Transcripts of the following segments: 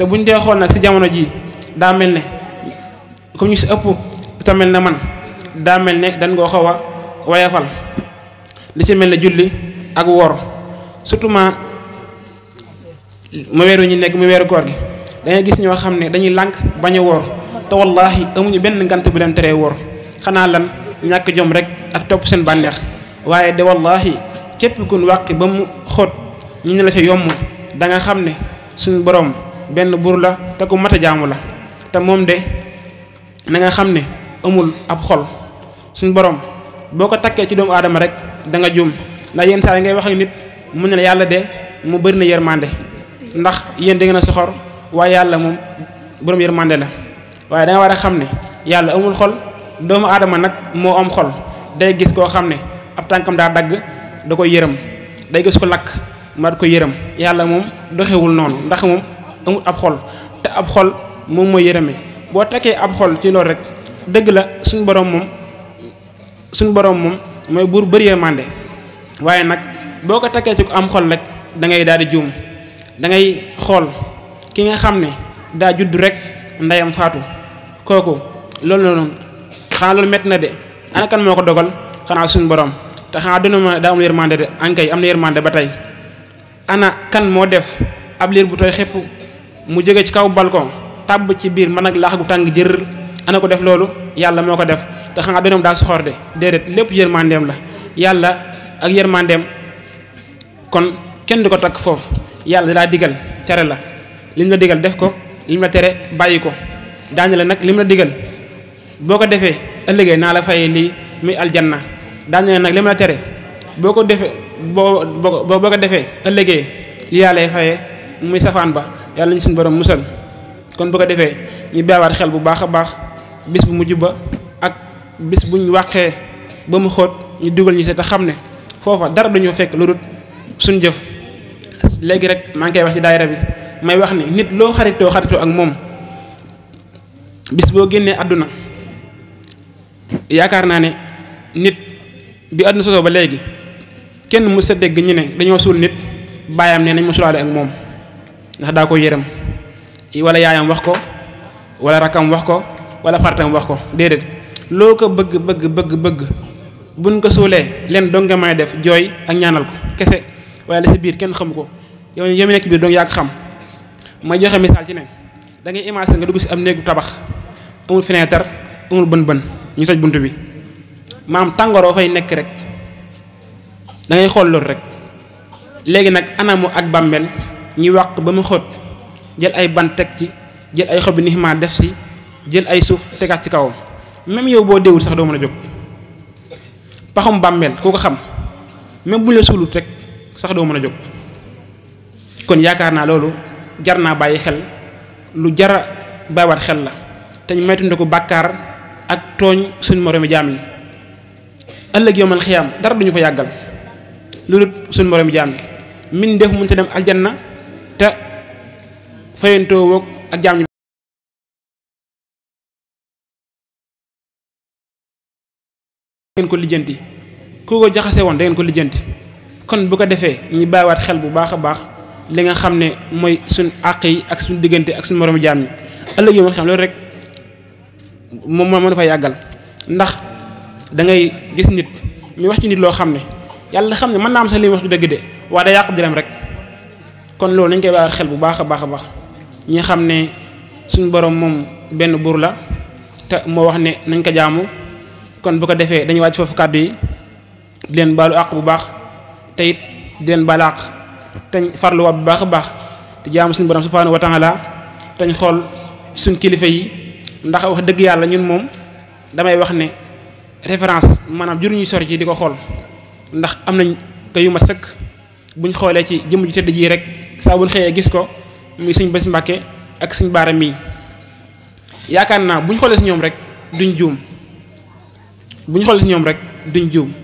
te buñ dee xool nag si jamono ji daa mel ne comme ñu si ëpp te mel ne man daa mel ne dañ koo xaw a wayafal li ci mel ne julli ak woor surtout mu weeru ñu nekk mu weeru koor gi da ngay gis ñoo xam ne dañuy lànk bañ a woor te wallaahi amuñu benn ngant bu leen teree woor xanaa lan ñàkk jom rek ak topp seen bànneex waaye de wallaahi képp kun wàqi ba mu xóot ñu ne la ca yomb da nga xam ne suñu borom benn buur la te ku mat a jaamu la te moom de na nga xam ne amul ab xol suñu borom boo ko takkee ci doomu aadama rek da nga juum ndax yenn saa yi ngay wax ak nit mu ne la yàlla de mu bëri na yërmande ndax yéen da ngeen a soxor waaye yàlla moom borom yërmande la waaye da nga war a xam ne yàlla amul xol doomu aadama nag moo am xol day gis koo xam ne ab tànkam daa dagg da koy yërëm day gis ko lakk ma da ko yërëm yàlla moom doxewul noonu ndax moom amul ab xol te ab xol moom mooy yërëme boo takkee ab xol ci loolu rek dëgg la suñu borom moom mooy buur bëri yërmande waaye nag boo ko takkee ci ko am xol rek da ngay daal di juum da ngay xool ki nga xam ne daa judd rek ndeyam faatu kooku loolu noonu xanaa loolu métti na de ana kan moo ko dogal xanaa suñu borom te xanaa dina ma daa amul yërmande de ankay am na yërmande ba tey ana kan moo def ab liir bu tooy xepp mu jóge ci kaw balcon tàbb ci biir man ak laax gu tàng jër ana ko def loolu yàlla moo ko def te xanaa dina daa soxor de déedéet lépp yërmandeem la yàlla ak yërmandeem kon kenn du ko takk foofu yàlla daa digal tere la lim la digal def ko lim la tere bàyyi ko daañu la nag lim la digal boo ko defee ëllëgee naa la fayee lii muy aljanna daañu la nag lim la tere boo ko defee boo ko defee ëllëgee li yaa lay fayee muy safaan ba yàlla ñu suñu borom musal kon bu ko defee ñu baawaat xel bu baax a baax bis bu mujj ba ak bis buñ wàqee ba mu xóot ñu dugal ñu se te xam ne foofa dara duñu fekk lu dul suñ jëf léegi rek maa ngi koy wax ci daayira bi may wax ni nit loo xaritoo ak moom bis boo génnee àdduna yaakaar naa ne nit bi àdduna sosoo ba léegi kenn mu sa dégg ñu ne dañoo suul nit baayam ne nañ ma sulaale ak moom ndax daa ko yërëm wala yaayam wax ko wala rakam wax ko wala fartam wax ko déedéet loo ko bëgg buñ ko suulee leen dong nga may def jooy ak ñaanal ko kese waaye la si biir kenn xamu ko yow mi nekk biir dong yaa ko xam may joxe misaal ci ne da ngay imaginer nga dugg si am néegu tabax amul fenêtre amul bën ñu toj bunt bi maam tàngooroo fay nekk rek da ngay xool loolu rek léegi nag anamu ak bàmmeel ñi wàq ba mu xóot jël ay bant teg ci jël ay xobi nixmaa def si jël ay suuf tegaat ci kawam même yow boo déewul sax doo mën a jóg paxum bàmmeel ku ko xam même bu ñu la suulut rek sax doo mën a jóg kon yaakaar naa loolu jar naa bàyyi xel lu jara bàyyiwaat xel la te ñu maytundi ko bàkkaar ak tooñ suñu moroomi jaam yi ëllëg yowmal xiyaam dara duñu fa yàggal loolu suñu moroomi jaam yi min def mun te dem aljanna te fayantoo woog ak jaam ñi ngeen ko lijjanti ku ko jaxase woon da ngeen ko lijjanti kon bu ko defee ñi bàyyiwaat xel bu baax a baax li nga xam ne mooy suñ àq yi ak suñ diggante ak suñ moroomi jaam ñi ëllëg yow xam loolu rek moom moo dafa yàggal ndax da ngay gis nit mi wax ci nit loo xam ne yàlla xam ne mën naa am sax li muy wax du dëgg de waaye da yàq diram rek kon loolu nañ koy bàyyiwaat xel bu baax a baax a baax ñi xam ne suñ borom moom benn buur la te moo wax ne nañ ko jaamu kon bu ko defee dañuy wàcc foofu kàddu yi di leen baalu àq bu baax te it di leen baalu àq te farluwaat bu baax a baax te jaamu suñu borom subhanahu wa taala te ñu xool suñ kilifa yi ndax wax dëgg yàlla ñun moom damay wax ne référence maanaam jur ñuy sori ci di ko xool ndax am nañ ko yu ma sëkk buñ xoolee ci jëmm ju tëdd ji rek saa buñ xëyee gis ko muy suñ Bass Mbàkke ak suñ Baara mii yaakaar naa buñ xoolee si ñoom rek duñ juum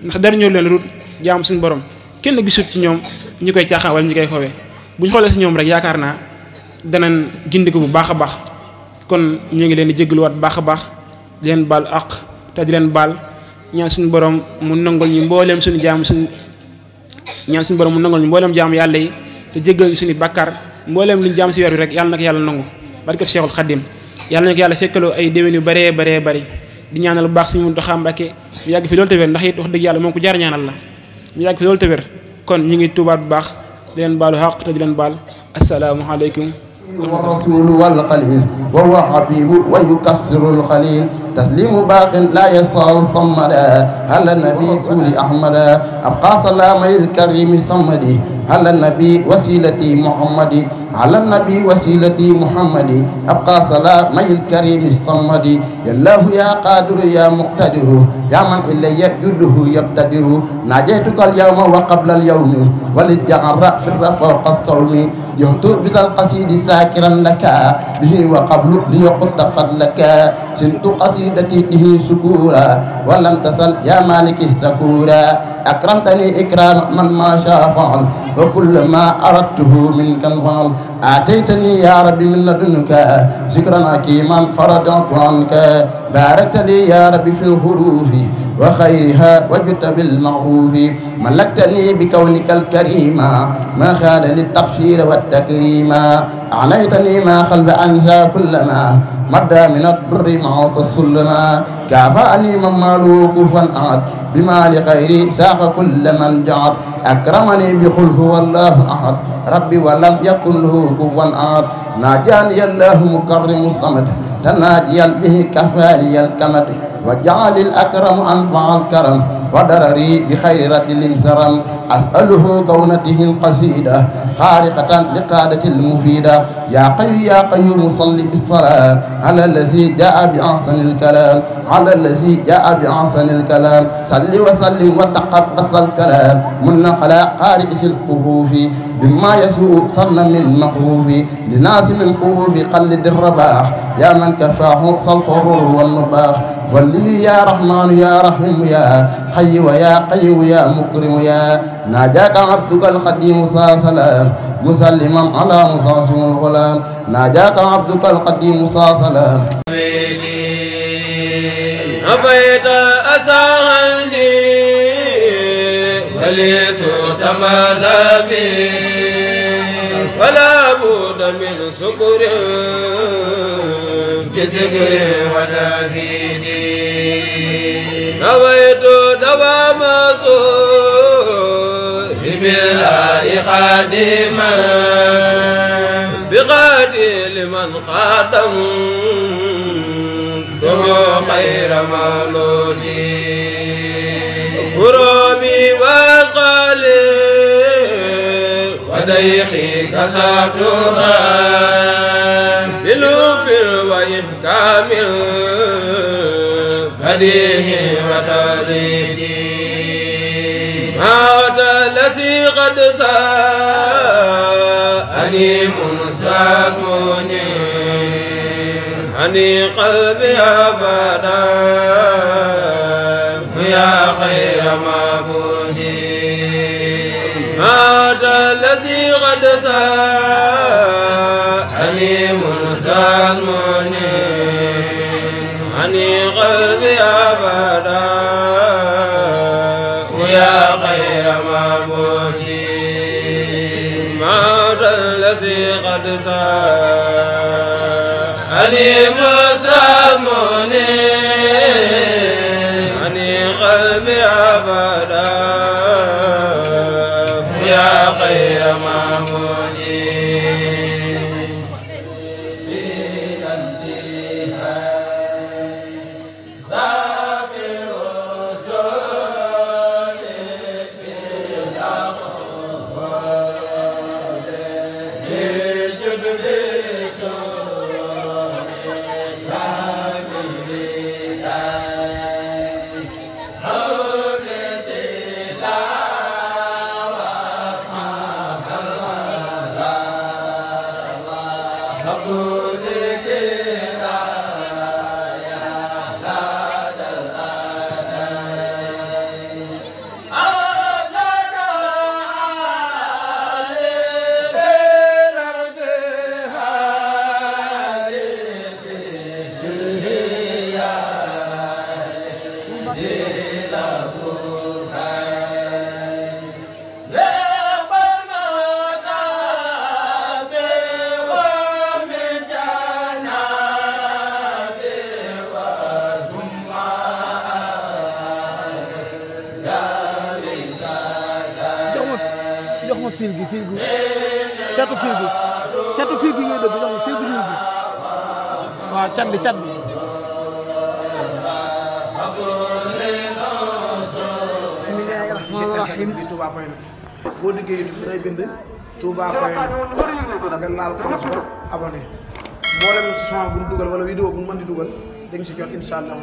ndax dara ñëw leen rut jaamu suñu borom kenn gisut ci ñoom ñi koy caaxaan wala ñi koy fowee buñ xoolee si ñoom rek yaakaar naa danañ gindiku bu baax a baax kon ñu ngi leen di jégaluwaat bu baax a baax di leen baal àq te di leen baal ñaan suñu borom mu nangol ñu mbooleem suñu jaamu suñu ñaan suñu borom mu nangol ñu mbooleem jaamu yàlla yi te jéggal ñu suñu bàkkaar mbooleem luñ jaam si weer bi rek yàlla na ko yàlla nangu barke Cheikhul Khadim yàlla na ko yàlla fekkaloo ay déwén yu bëree bëri di ñaanal bu baax Sëriñ Muntaxa Mbàkke mu yàgg fi loolu te wér ndax it wax dëgg yàlla moom ko jaar ñaanal la mu yàgg fi loolu te wér kon ñu ngi tuubaat bu baax di leen baalu xaq te di leen baal asalaamaaleykum والرسول والخليل وهو حبيب ويكسر الخليل تسليم باق لا يصار صمدا هل النبي سول أحمدا أبقى سلام الكريم صمدي هل النبي وسيلتي محمدي على النبي وسيلتي محمدي أبقى سلام الكريم الصمدي يا الله يا قادر يا مقتدر يا من إلي جده يبتدر ناجيتك اليوم وقبل اليوم وللجعر في الرفوق الصوم جهت بذا القصيد ساكرا لك به وقبل ليقط فضلك سنت قصيدتي به سكورا ولم تسل يا مالك السكورا أكرمتني إكرام من ما شاء فعل وكل ما أردته منك الفعل آتيتني يا ربي من لدنك ذكرا حكيما فرجعت عنك باركت لي يا ربي في الحروف وخيرها وجدت بالمعروف ملكتني بكونك الكريم ما خان للتبشير والتكريم أعنيتني ما خلف أنسى كلما مدى من الضر معوط السلما كافأني من ماله كفوا أحد بما لخيري ساق كل من جعل أكرمني بقل هو الله أحد ربي ولم يكن له كفوا أحد ناجاني الله مكرم الصمد تناجيا به كفاني الكمد وجعل الأكرم أنفع الكرم ودرري بخير رد الانسرم أسأله كونته القصيدة خارقة لقادة المفيدة يا قيوم يا قيوم صل بالصلاة على الذي جاء بأحسن الكلام على الذي جاء بأحسن الكلام صل وسلم وتقبص الكلام من على قارئ الحروف بما يسوء صن من مخروف لناس من حروف قلد الرباح يا من كفاه صالحرور والنباح ولي يا رحمن يا رحيم يا حي ويا قيوم يا مكرم يا ناجاك عبدك القديم صلى سلام مسلما على مصاصم الغلام ناجاك عبدك القديم صلى سلام أبيت أسعني وليس تملبي ولا بد من سكر بسكر وتفيد نويت دوام سوء بالله خادما بغادي لمن قادم خير مولودي كرامي واسغالي وديخي كسبتها بلوف وإحكام بديه وتريدي موت الذي قد ساءني منساسمني عني قلبي أبدا يا خير معبودي هذا الذي قد ساءني منساسمني عني قلبي أبدا يا خير معبودي هذا الذي قد ساءني مسامني عني قلبي أبدا يا خير معبودي ma fil gi catu fil gi ngay dëgg jox ma fil bi ñuul bi waaw cat bi Touba point boo liggéey YouTube da ngay bind Touba point nga laal kolos ba abonné mboolem son bu ñu dugal wala vidéo bu ñu mën di dugal dañ si jot incha allah.